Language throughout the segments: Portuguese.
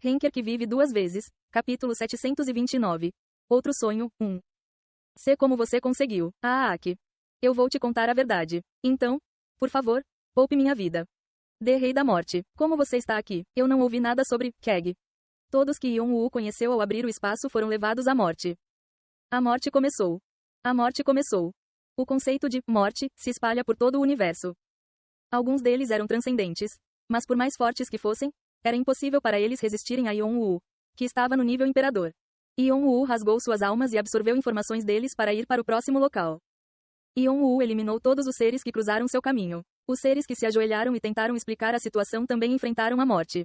Henker que vive duas vezes, capítulo 729. Outro sonho, 1. Sê como você conseguiu, Aak. Eu vou te contar a verdade. Então, por favor, poupe minha vida. Dê Rei da Morte. Como você está aqui? Eu não ouvi nada sobre Keg. Todos que Yon-Woo conheceu ao abrir o espaço foram levados à morte. A morte começou. A morte começou. O conceito de morte se espalha por todo o universo. Alguns deles eram transcendentes, mas por mais fortes que fossem, era impossível para eles resistirem a Yon-Woo, que estava no nível imperador. Yon-Woo rasgou suas almas e absorveu informações deles para ir para o próximo local. Yon-Woo eliminou todos os seres que cruzaram seu caminho. Os seres que se ajoelharam e tentaram explicar a situação também enfrentaram a morte.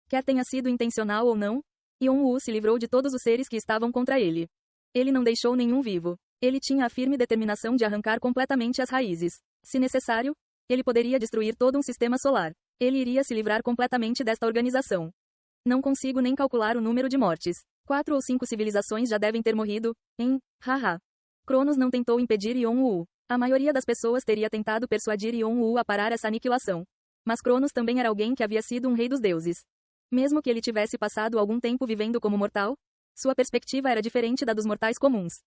Quer tenha sido intencional ou não, Yon-Woo se livrou de todos os seres que estavam contra ele. Ele não deixou nenhum vivo. Ele tinha a firme determinação de arrancar completamente as raízes. Se necessário, ele poderia destruir todo um sistema solar. Ele iria se livrar completamente desta organização. Não consigo nem calcular o número de mortes. 4 ou 5 civilizações já devem ter morrido, hein? Haha. Cronos não tentou impedir Yon-Woo. A maioria das pessoas teria tentado persuadir Yon-Woo a parar essa aniquilação. Mas Cronos também era alguém que havia sido um rei dos deuses. Mesmo que ele tivesse passado algum tempo vivendo como mortal, sua perspectiva era diferente da dos mortais comuns.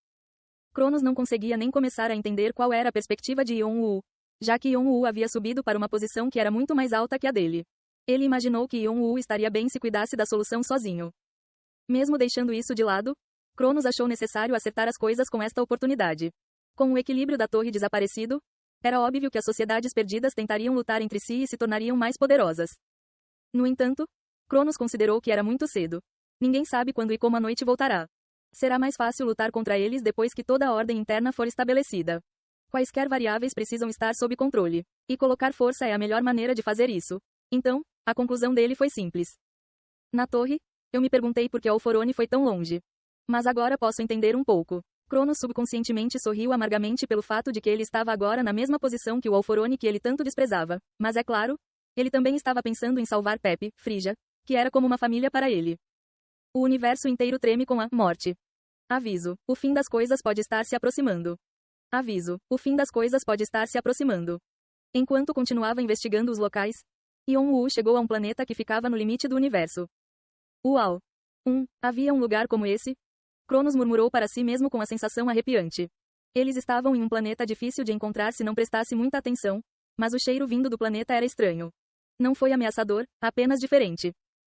Cronos não conseguia nem começar a entender qual era a perspectiva de Yon-Woo, já que Yon-Woo havia subido para uma posição que era muito mais alta que a dele. Ele imaginou que Yon-Woo estaria bem se cuidasse da solução sozinho. Mesmo deixando isso de lado, Cronos achou necessário acertar as coisas com esta oportunidade. Com o equilíbrio da torre desaparecido, era óbvio que as sociedades perdidas tentariam lutar entre si e se tornariam mais poderosas. No entanto, Cronos considerou que era muito cedo. Ninguém sabe quando e como a noite voltará. Será mais fácil lutar contra eles depois que toda a ordem interna for estabelecida. Quaisquer variáveis precisam estar sob controle. E colocar força é a melhor maneira de fazer isso. Então, a conclusão dele foi simples. Na torre, eu me perguntei por que Alforone foi tão longe. Mas agora posso entender um pouco. Cronos subconscientemente sorriu amargamente pelo fato de que ele estava agora na mesma posição que o Alforone que ele tanto desprezava. Mas é claro, ele também estava pensando em salvar Pepe, Frígia, que era como uma família para ele. O universo inteiro treme com a morte. Aviso: o fim das coisas pode estar se aproximando. Aviso: o fim das coisas pode estar se aproximando. Enquanto continuava investigando os locais, Yon-Woo chegou a um planeta que ficava no limite do universo. Uau! Havia um lugar como esse? Cronos murmurou para si mesmo com a sensação arrepiante. Eles estavam em um planeta difícil de encontrar se não prestasse muita atenção, mas o cheiro vindo do planeta era estranho. Não foi ameaçador, apenas diferente.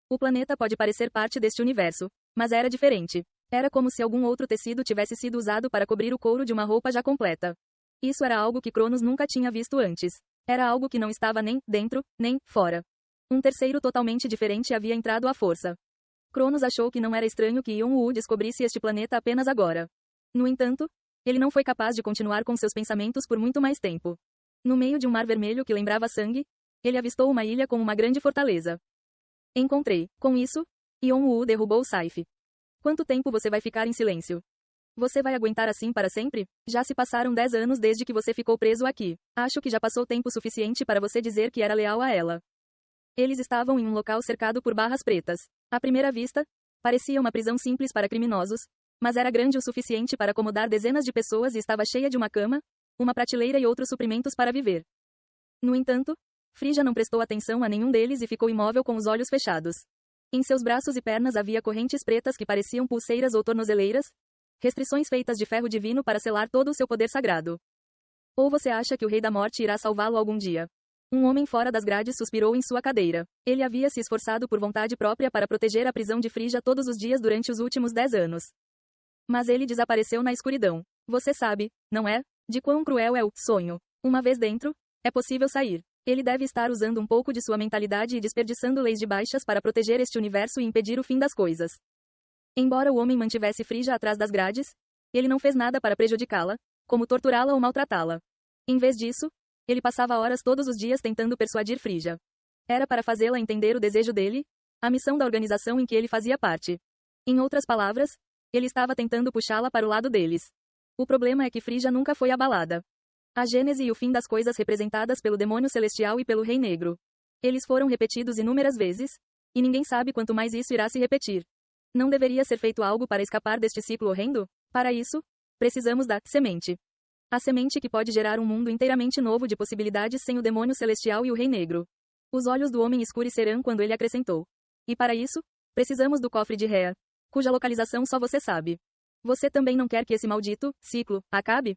O planeta pode parecer parte deste universo, mas era diferente. Era como se algum outro tecido tivesse sido usado para cobrir o couro de uma roupa já completa. Isso era algo que Cronos nunca tinha visto antes. Era algo que não estava nem dentro, nem fora. Um terceiro totalmente diferente havia entrado à força. Cronos achou que não era estranho que Yon-Woo descobrisse este planeta apenas agora. No entanto, ele não foi capaz de continuar com seus pensamentos por muito mais tempo. No meio de um mar vermelho que lembrava sangue, ele avistou uma ilha com uma grande fortaleza. Encontrei. Com isso, Yon-Woo derrubou Saife. Quanto tempo você vai ficar em silêncio? Você vai aguentar assim para sempre? Já se passaram 10 anos desde que você ficou preso aqui. Acho que já passou tempo suficiente para você dizer que era leal a ela. Eles estavam em um local cercado por barras pretas. À primeira vista, parecia uma prisão simples para criminosos, mas era grande o suficiente para acomodar dezenas de pessoas e estava cheia de uma cama, uma prateleira e outros suprimentos para viver. No entanto, Frígia não prestou atenção a nenhum deles e ficou imóvel com os olhos fechados. Em seus braços e pernas havia correntes pretas que pareciam pulseiras ou tornozeleiras, restrições feitas de ferro divino para selar todo o seu poder sagrado. Ou você acha que o Rei da Morte irá salvá-lo algum dia? Um homem fora das grades suspirou em sua cadeira. Ele havia se esforçado por vontade própria para proteger a prisão de Frígia todos os dias durante os últimos 10 anos. Mas ele desapareceu na escuridão. Você sabe, não é? De quão cruel é o sonho. Uma vez dentro, é possível sair. Ele deve estar usando um pouco de sua mentalidade e desperdiçando leis de baixas para proteger este universo e impedir o fim das coisas. Embora o homem mantivesse Frígia atrás das grades, ele não fez nada para prejudicá-la, como torturá-la ou maltratá-la. Em vez disso, ele passava horas todos os dias tentando persuadir Frígia. Era para fazê-la entender o desejo dele, a missão da organização em que ele fazia parte. Em outras palavras, ele estava tentando puxá-la para o lado deles. O problema é que Frígia nunca foi abalada. A gênese e o fim das coisas representadas pelo demônio celestial e pelo rei negro. Eles foram repetidos inúmeras vezes, e ninguém sabe quanto mais isso irá se repetir. Não deveria ser feito algo para escapar deste ciclo horrendo? Para isso, precisamos da semente. A semente que pode gerar um mundo inteiramente novo de possibilidades sem o demônio celestial e o rei negro. Os olhos do homem escurecerão quando ele acrescentou. E para isso, Precisamos do cofre de Rhea, cuja localização só você sabe. Você também não quer que esse maldito ciclo acabe?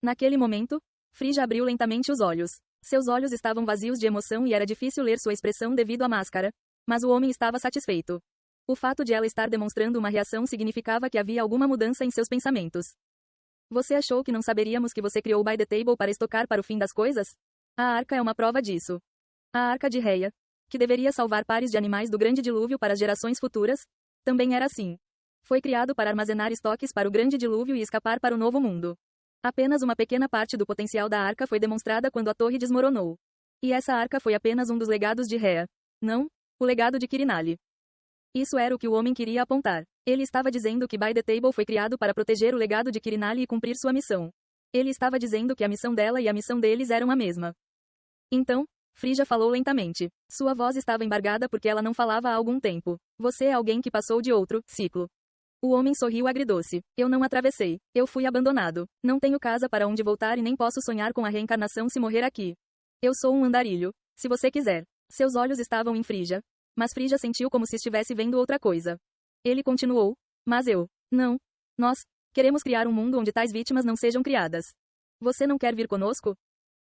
Naquele momento, Frigga abriu lentamente os olhos. Seus olhos estavam vazios de emoção e era difícil ler sua expressão devido à máscara, mas o homem estava satisfeito. O fato de ela estar demonstrando uma reação significava que havia alguma mudança em seus pensamentos. Você achou que não saberíamos que você criou o By the Table para estocar para o fim das coisas? A arca é uma prova disso. A arca de Rhea, que deveria salvar pares de animais do grande dilúvio para as gerações futuras, também era assim. Foi criado para armazenar estoques para o grande dilúvio e escapar para o novo mundo. Apenas uma pequena parte do potencial da arca foi demonstrada quando a torre desmoronou. E essa arca foi apenas um dos legados de Rhea. Não, o legado de Quirinali. Isso era o que o homem queria apontar. Ele estava dizendo que By the Table foi criado para proteger o legado de Quirinali e cumprir sua missão. Ele estava dizendo que a missão dela e a missão deles eram a mesma. Então, Frigga falou lentamente. Sua voz estava embargada porque ela não falava há algum tempo. Você é alguém que passou de outro ciclo. O homem sorriu agridoce. Eu não atravessei. Eu fui abandonado. Não tenho casa para onde voltar e nem posso sonhar com a reencarnação se morrer aqui. Eu sou um andarilho. Se você quiser. Seus olhos estavam em Frigga. Mas Frigga sentiu como se estivesse vendo outra coisa. Ele continuou. Mas eu. Não. Nós. Queremos criar um mundo onde tais vítimas não sejam criadas. Você não quer vir conosco?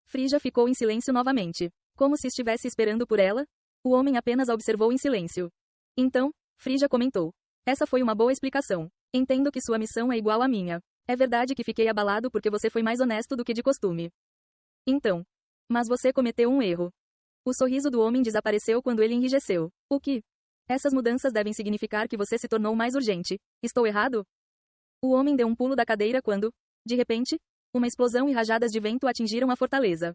Frigga ficou em silêncio novamente. Como se estivesse esperando por ela? O homem apenas a observou em silêncio. Então, Frigga comentou. Essa foi uma boa explicação. Entendo que sua missão é igual à minha. É verdade que fiquei abalado porque você foi mais honesto do que de costume. Então. Mas você cometeu um erro. O sorriso do homem desapareceu quando ele enrijeceu. O que? Essas mudanças devem significar que você se tornou mais urgente. Estou errado? O homem deu um pulo da cadeira quando, de repente, uma explosão e rajadas de vento atingiram a fortaleza.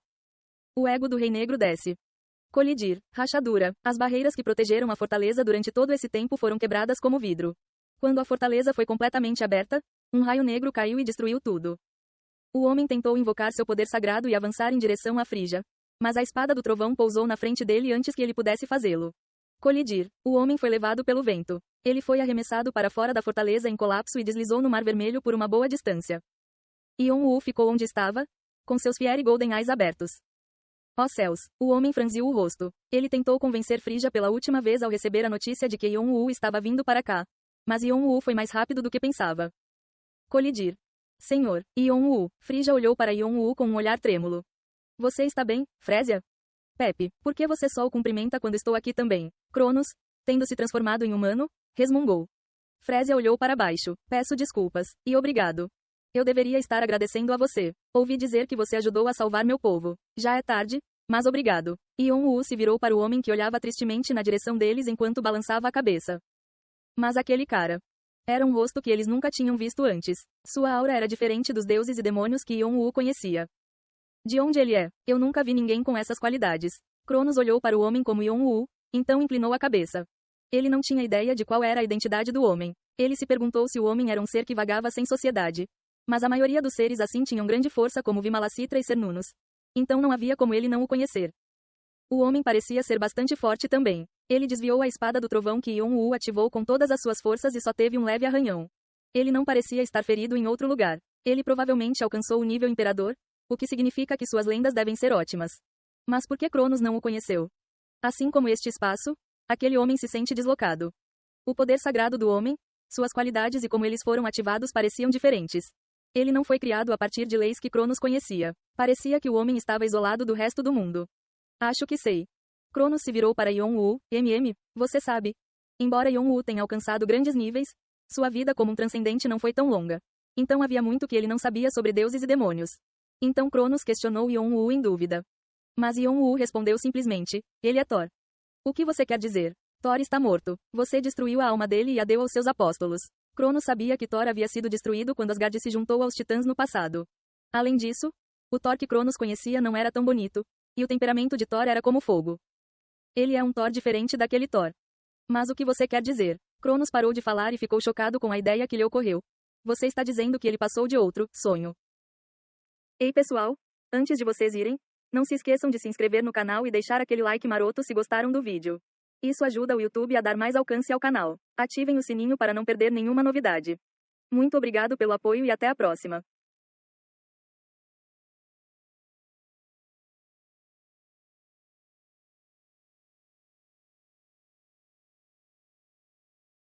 O ego do Rei Negro desce. Colidir, rachadura. As barreiras que protegeram a fortaleza durante todo esse tempo foram quebradas como vidro. Quando a fortaleza foi completamente aberta, um raio negro caiu e destruiu tudo. O homem tentou invocar seu poder sagrado e avançar em direção a Frigga. Mas a espada do trovão pousou na frente dele antes que ele pudesse fazê-lo. Colidir. O homem foi levado pelo vento. Ele foi arremessado para fora da fortaleza em colapso e deslizou no Mar Vermelho por uma boa distância. Yon-Woo ficou onde estava, com seus Fiery Golden Eyes abertos. Ó céus! O homem franziu o rosto. Ele tentou convencer Frigga pela última vez ao receber a notícia de que Yon-Woo estava vindo para cá. Mas Yon-Woo foi mais rápido do que pensava. Colidir. Senhor, Yon-Woo. Frigga olhou para Yon-Woo com um olhar trêmulo. Você está bem, Frésia? Pepe, por que você só o cumprimenta quando estou aqui também? Cronos, tendo se transformado em humano, resmungou. Frésia olhou para baixo. Peço desculpas, e obrigado. Eu deveria estar agradecendo a você. Ouvi dizer que você ajudou a salvar meu povo. Já é tarde, mas obrigado. Yon-Woo se virou para o homem que olhava tristemente na direção deles enquanto balançava a cabeça. Mas aquele cara. Era um rosto que eles nunca tinham visto antes. Sua aura era diferente dos deuses e demônios que Yon-Woo conhecia. De onde ele é? Eu nunca vi ninguém com essas qualidades. Cronos olhou para o homem como Yon-Woo, então inclinou a cabeça. Ele não tinha ideia de qual era a identidade do homem. Ele se perguntou se o homem era um ser que vagava sem sociedade. Mas a maioria dos seres assim tinham grande força como Vimalacitra e Cernunnos. Então não havia como ele não o conhecer. O homem parecia ser bastante forte também. Ele desviou a espada do trovão que Yon-Woo ativou com todas as suas forças e só teve um leve arranhão. Ele não parecia estar ferido em outro lugar. Ele provavelmente alcançou o nível imperador, o que significa que suas lendas devem ser ótimas. Mas por que Cronos não o conheceu? Assim como este espaço, aquele homem se sente deslocado. O poder sagrado do homem, suas qualidades e como eles foram ativados pareciam diferentes. Ele não foi criado a partir de leis que Cronos conhecia. Parecia que o homem estava isolado do resto do mundo. Acho que sei. Cronos se virou para Yon-Woo. Você sabe. Embora Yon-Woo tenha alcançado grandes níveis, sua vida como um transcendente não foi tão longa. Então havia muito que ele não sabia sobre deuses e demônios. Então Cronos questionou Yon-Woo em dúvida. Mas Yon-Woo respondeu simplesmente, ele é Thor. O que você quer dizer? Thor está morto. Você destruiu a alma dele e a deu aos seus apóstolos. Cronos sabia que Thor havia sido destruído quando Asgard se juntou aos titãs no passado. Além disso, o Thor que Cronos conhecia não era tão bonito, e o temperamento de Thor era como fogo. Ele é um Thor diferente daquele Thor. Mas o que você quer dizer? Cronos parou de falar e ficou chocado com a ideia que lhe ocorreu. Você está dizendo que ele passou de outro sonho. Ei pessoal, antes de vocês irem, não se esqueçam de se inscrever no canal e deixar aquele like maroto se gostaram do vídeo. Isso ajuda o YouTube a dar mais alcance ao canal. Ativem o sininho para não perder nenhuma novidade. Muito obrigado pelo apoio e até a próxima.